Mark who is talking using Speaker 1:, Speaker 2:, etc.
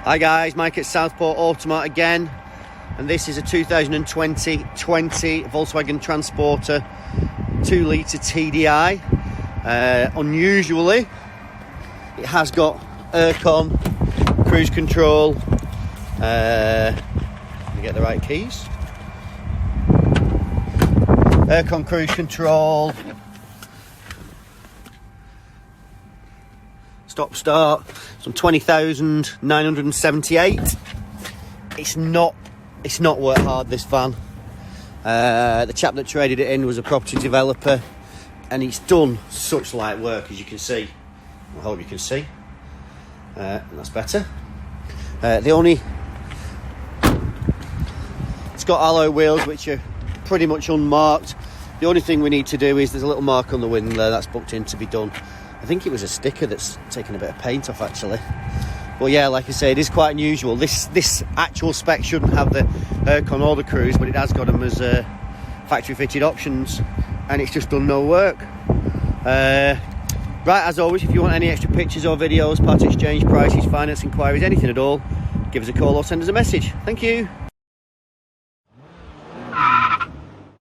Speaker 1: Hi guys, Mike at Southport Automart again, and this is a 2020 Volkswagen Transporter 2 litre TDI. Unusually, it has got aircon, cruise control, let me get the right keys, aircon, cruise control, stop start. It's on 20,978. It's not worked hard, this van. The chap that traded it in was a property developer, and he's done such light work, as you can see. I hope you can see. That's better. It's got alloy wheels which are pretty much unmarked. The only thing we need to do is there's a little mark on the wing there that's booked in to be done. I think it was a sticker that's taken a bit of paint off, actually. But yeah, like I say, it is quite unusual. This actual spec shouldn't have the aircon or the cruise, but it has got them as factory fitted options, and it's just done no work. Right, as always, if you want any extra pictures or videos, part exchange prices, finance inquiries, anything at all, give us a call or send us a message. Thank you.